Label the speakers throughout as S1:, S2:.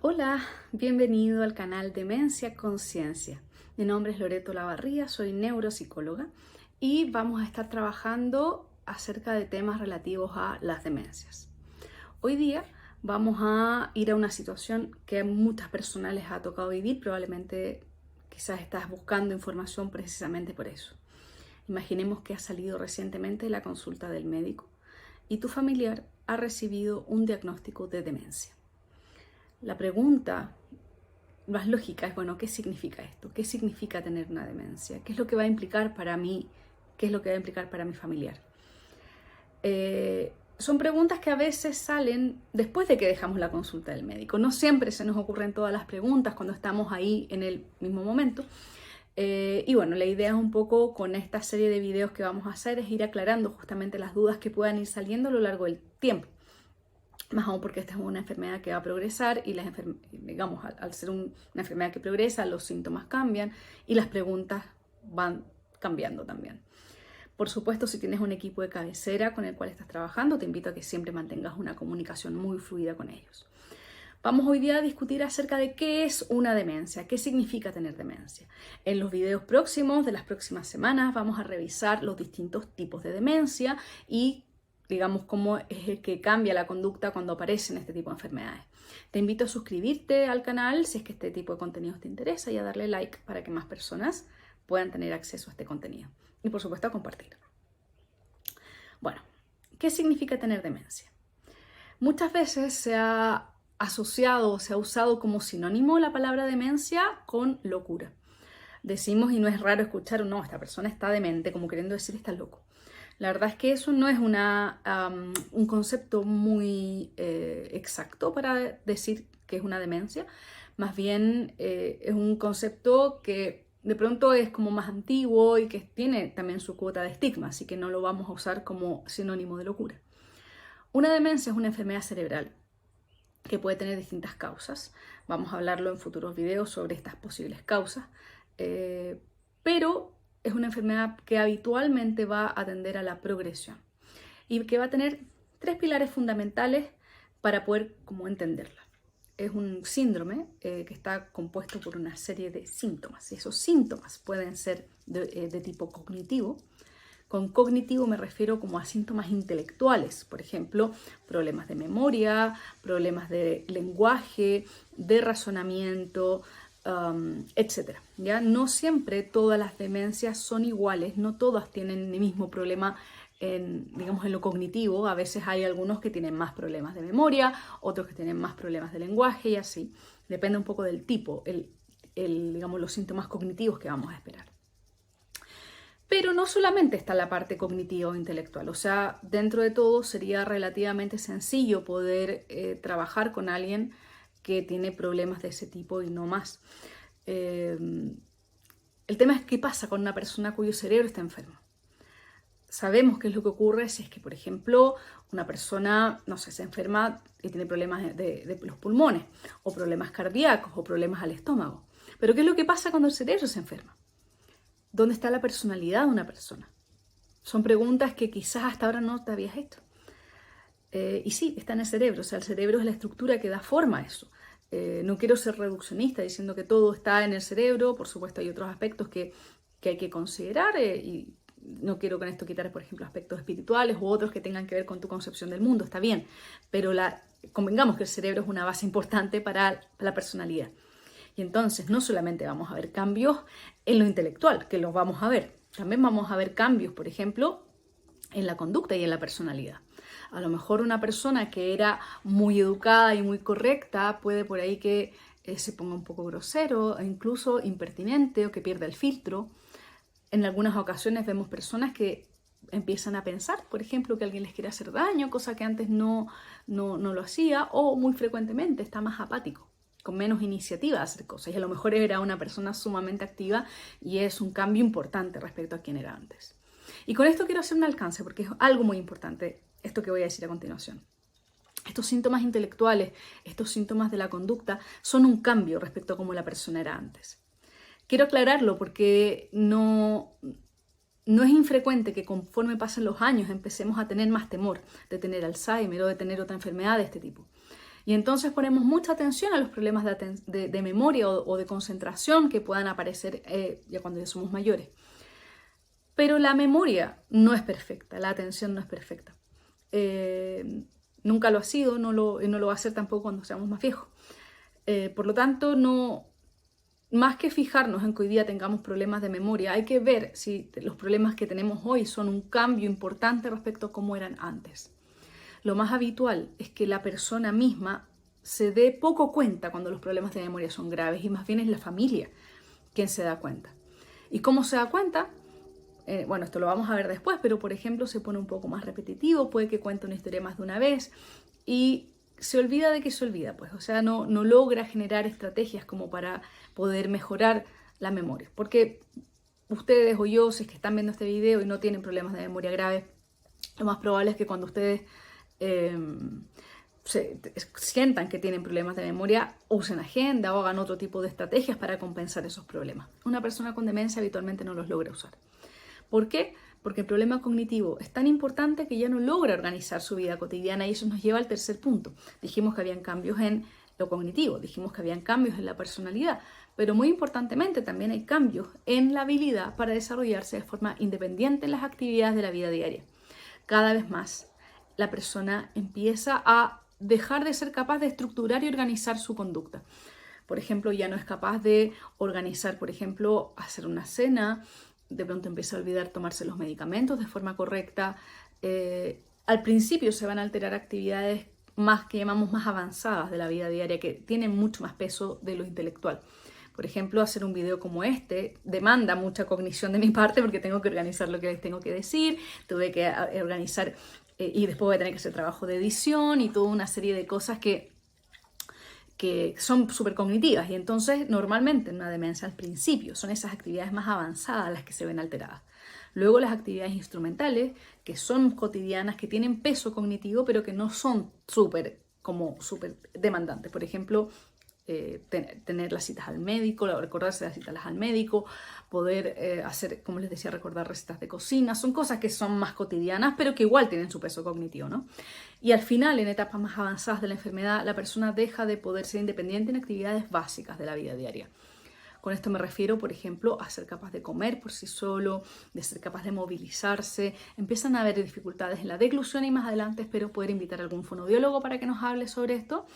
S1: Hola, bienvenido al canal Demencia Conciencia. Mi nombre es Loreto Lavarría, soy neuropsicóloga y vamos a estar trabajando acerca de temas relativos a las demencias. Hoy día vamos a ir a una situación que a muchas personas les ha tocado vivir, probablemente quizás estás buscando información precisamente por eso. Imaginemos que has salido recientemente de la consulta del médico y tu familiar ha recibido un diagnóstico de demencia. La pregunta más lógica es, bueno, ¿qué significa esto? ¿Qué significa tener una demencia? ¿Qué es lo que va a implicar para mí? ¿Qué es lo que va a implicar para mi familiar? Son preguntas que a veces salen después de que dejamos la consulta del médico. No siempre se nos ocurren todas las preguntas cuando estamos ahí en el mismo momento. Y bueno, la idea es un poco con esta serie de videos que vamos a hacer es ir aclarando justamente las dudas que puedan ir saliendo a lo largo del tiempo. Más aún porque esta es una enfermedad que va a progresar y digamos, al ser una enfermedad que progresa, los síntomas cambian y las preguntas van cambiando también. Por supuesto, si tienes un equipo de cabecera con el cual estás trabajando, te invito a que siempre mantengas una comunicación muy fluida con ellos. Vamos hoy día a discutir acerca de qué es una demencia, qué significa tener demencia. En los videos próximos de las próximas semanas vamos a revisar los distintos tipos de demencia y digamos cómo es el que cambia la conducta cuando aparecen este tipo de enfermedades. Te invito a suscribirte al canal si es que este tipo de contenidos te interesa y a darle like para que más personas puedan tener acceso a este contenido. Y por supuesto a compartir. Bueno, ¿qué significa tener demencia? Muchas veces se ha asociado, se ha usado como sinónimo la palabra demencia con locura. Decimos, y no es raro escuchar, no, esta persona está demente, como queriendo decir está loco. La verdad es que eso no es un concepto muy exacto para decir que es una demencia. Más bien es un concepto que de pronto es como más antiguo y que tiene también su cuota de estigma, así que no lo vamos a usar como sinónimo de locura. Una demencia es una enfermedad cerebral que puede tener distintas causas. Vamos a hablarlo en futuros videos sobre estas posibles causas. Pero es una enfermedad que habitualmente va a tender a la progresión y que va a tener tres pilares fundamentales para poder como entenderla. Es un síndrome que está compuesto por una serie de síntomas y esos síntomas pueden ser de tipo cognitivo. Con cognitivo me refiero como a síntomas intelectuales, por ejemplo, problemas de memoria, problemas de lenguaje, de razonamiento, etc. ¿Ya? No siempre todas las demencias son iguales, no todas tienen el mismo problema digamos, en lo cognitivo. A veces hay algunos que tienen más problemas de memoria, otros que tienen más problemas de lenguaje y así. Depende un poco del tipo, digamos, los síntomas cognitivos que vamos a esperar. Pero no solamente está la parte cognitiva o intelectual, o sea, dentro de todo sería relativamente sencillo poder trabajar con alguien que tiene problemas de ese tipo y no más. El tema es qué pasa con una persona cuyo cerebro está enfermo. Sabemos qué es lo que ocurre si es que, por ejemplo, una persona, no sé, se enferma y tiene problemas de los pulmones, o problemas cardíacos, o problemas al estómago. Pero ¿qué es lo que pasa cuando el cerebro se enferma? ¿Dónde está la personalidad de una persona? Son preguntas que quizás hasta ahora no te habías hecho. Y sí, está en el cerebro, o sea, el cerebro es la estructura que da forma a eso. No quiero ser reduccionista diciendo que todo está en el cerebro, por supuesto hay otros aspectos que hay que considerar y no quiero con esto quitar, por ejemplo, aspectos espirituales u otros que tengan que ver con tu concepción del mundo, está bien, pero convengamos que el cerebro es una base importante para la personalidad. Y entonces no solamente vamos a ver cambios en lo intelectual, que los vamos a ver, también vamos a ver cambios, por ejemplo, en la conducta y en la personalidad. A lo mejor una persona que era muy educada y muy correcta puede por ahí que se ponga un poco grosero e incluso impertinente o que pierda el filtro. En algunas ocasiones vemos personas que empiezan a pensar, por ejemplo, que alguien les quiere hacer daño, cosa que antes no lo hacía, o muy frecuentemente está más apático, con menos iniciativa a hacer cosas. Y a lo mejor era una persona sumamente activa y es un cambio importante respecto a quien era antes. Y con esto quiero hacer un alcance porque es algo muy importante, esto que voy a decir a continuación. Estos síntomas intelectuales, estos síntomas de la conducta son un cambio respecto a cómo la persona era antes. Quiero aclararlo porque no no es infrecuente que conforme pasen los años empecemos a tener más temor de tener Alzheimer o de tener otra enfermedad de este tipo. Y entonces ponemos mucha atención a los problemas de memoria o de concentración que puedan aparecer ya cuando ya somos mayores. Pero la memoria no es perfecta, la atención no es perfecta. Nunca lo ha sido, no lo va a ser tampoco cuando seamos más viejos. Por lo tanto, más que fijarnos en que hoy día tengamos problemas de memoria, hay que ver si los problemas que tenemos hoy son un cambio importante respecto a cómo eran antes. Lo más habitual es que la persona misma se dé poco cuenta cuando los problemas de memoria son graves y más bien es la familia quien se da cuenta. ¿Y cómo se da cuenta? Bueno, esto lo vamos a ver después, pero por ejemplo se pone un poco más repetitivo, puede que cuente una historia más de una vez y se olvida de que se olvida, pues, o sea, no logra generar estrategias como para poder mejorar la memoria. Porque ustedes o yo, si es que están viendo este video y no tienen problemas de memoria graves, lo más probable es que cuando ustedes sientan que tienen problemas de memoria, usen agenda o hagan otro tipo de estrategias para compensar esos problemas. Una persona con demencia habitualmente no los logra usar. ¿Por qué? Porque el problema cognitivo es tan importante que ya no logra organizar su vida cotidiana y eso nos lleva al tercer punto. Dijimos que habían cambios en lo cognitivo, dijimos que habían cambios en la personalidad, pero muy importantemente también hay cambios en la habilidad para desarrollarse de forma independiente en las actividades de la vida diaria. Cada vez más la persona empieza a dejar de ser capaz de estructurar y organizar su conducta. Por ejemplo, ya no es capaz de organizar, por ejemplo, hacer una cena, de pronto empieza a olvidar tomarse los medicamentos de forma correcta. Al principio se van a alterar actividades más que llamamos más avanzadas de la vida diaria, que tienen mucho más peso de lo intelectual. Por ejemplo, hacer un video como este demanda mucha cognición de mi parte porque tengo que organizar lo que les tengo que decir, tuve que organizar y después voy a tener que hacer trabajo de edición y toda una serie de cosas que son súper cognitivas y entonces normalmente en una demencia al principio son esas actividades más avanzadas las que se ven alteradas. Luego las actividades instrumentales que son cotidianas, que tienen peso cognitivo pero que no son súper demandantes. Por ejemplo, tener las citas al médico, recordarse las citas al médico, poder hacer, como les decía, recordar recetas de cocina, son cosas que son más cotidianas, pero que igual tienen su peso cognitivo, ¿no? Y al final, en etapas más avanzadas de la enfermedad, la persona deja de poder ser independiente en actividades básicas de la vida diaria. Con esto me refiero, por ejemplo, a ser capaz de comer por sí solo, de ser capaz de movilizarse. Empiezan a haber dificultades en la deglución y más adelante espero poder invitar a algún fonoaudiólogo para que nos hable sobre esto.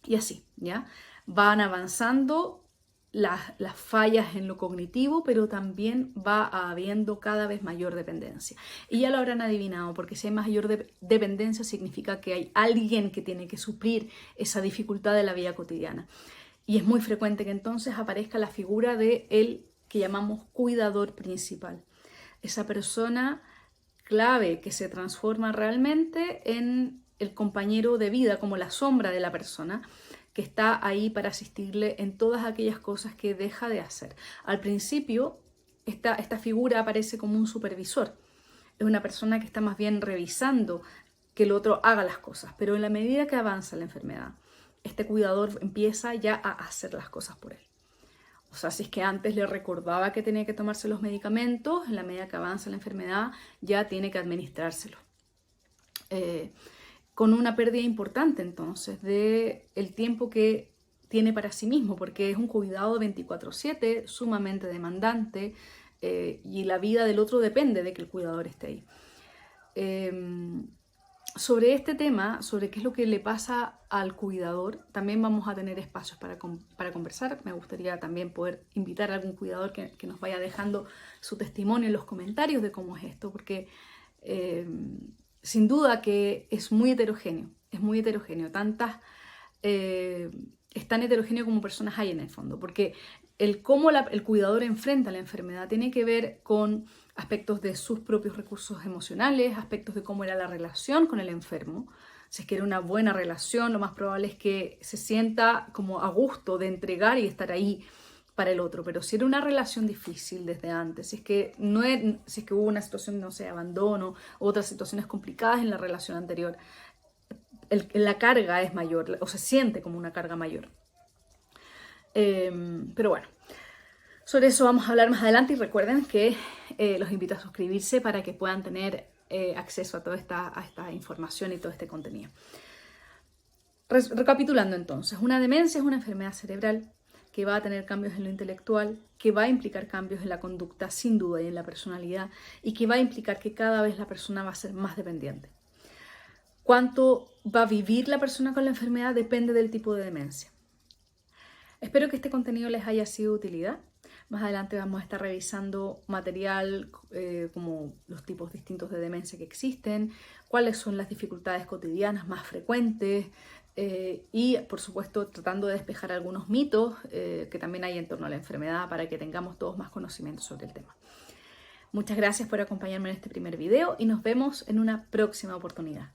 S1: Y así, ¿ya? Van avanzando las fallas en lo cognitivo, pero también va habiendo cada vez mayor dependencia. Y ya lo habrán adivinado, porque si hay mayor dependencia significa que hay alguien que tiene que suplir esa dificultad de la vida cotidiana. Y es muy frecuente que entonces aparezca la figura de el que llamamos cuidador principal. Esa persona clave que se transforma realmente en el compañero de vida, como la sombra de la persona, que está ahí para asistirle en todas aquellas cosas que deja de hacer. Al principio, esta figura aparece como un supervisor. Es una persona que está más bien revisando que el otro haga las cosas, pero en la medida que avanza la enfermedad, este cuidador empieza ya a hacer las cosas por él. O sea, si es que antes le recordaba que tenía que tomarse los medicamentos, en la medida que avanza la enfermedad ya tiene que administrárselos. Con una pérdida importante entonces de el tiempo que tiene para sí mismo, porque es un cuidado 24/7, sumamente demandante, y la vida del otro depende de que el cuidador esté ahí. Sobre este tema, sobre qué es lo que le pasa al cuidador, también vamos a tener espacios para conversar. Me gustaría también poder invitar a algún cuidador que nos vaya dejando su testimonio en los comentarios de cómo es esto, porque sin duda que es muy heterogéneo, es tan heterogéneo como personas hay en el fondo, porque cómo el cuidador enfrenta la enfermedad tiene que ver con aspectos de sus propios recursos emocionales, aspectos de cómo era la relación con el enfermo. Si es que era una buena relación, lo más probable es que se sienta como a gusto de entregar y estar ahí para el otro. Pero si era una relación difícil desde antes, si es que hubo una situación, no sé, abandono, u otras situaciones complicadas en la relación anterior, la carga es mayor, o se siente como una carga mayor. Pero bueno, Sobre eso vamos a hablar más adelante y recuerden que los invito a suscribirse para que puedan tener acceso a toda esta información y todo este contenido. Recapitulando entonces, una demencia es una enfermedad cerebral que va a tener cambios en lo intelectual, que va a implicar cambios en la conducta sin duda y en la personalidad y que va a implicar que cada vez la persona va a ser más dependiente. Cuánto va a vivir la persona con la enfermedad depende del tipo de demencia. Espero que este contenido les haya sido de utilidad. Más adelante vamos a estar revisando material como los tipos distintos de demencia que existen, cuáles son las dificultades cotidianas más frecuentes y, por supuesto, tratando de despejar algunos mitos que también hay en torno a la enfermedad para que tengamos todos más conocimiento sobre el tema. Muchas gracias por acompañarme en este primer video y nos vemos en una próxima oportunidad.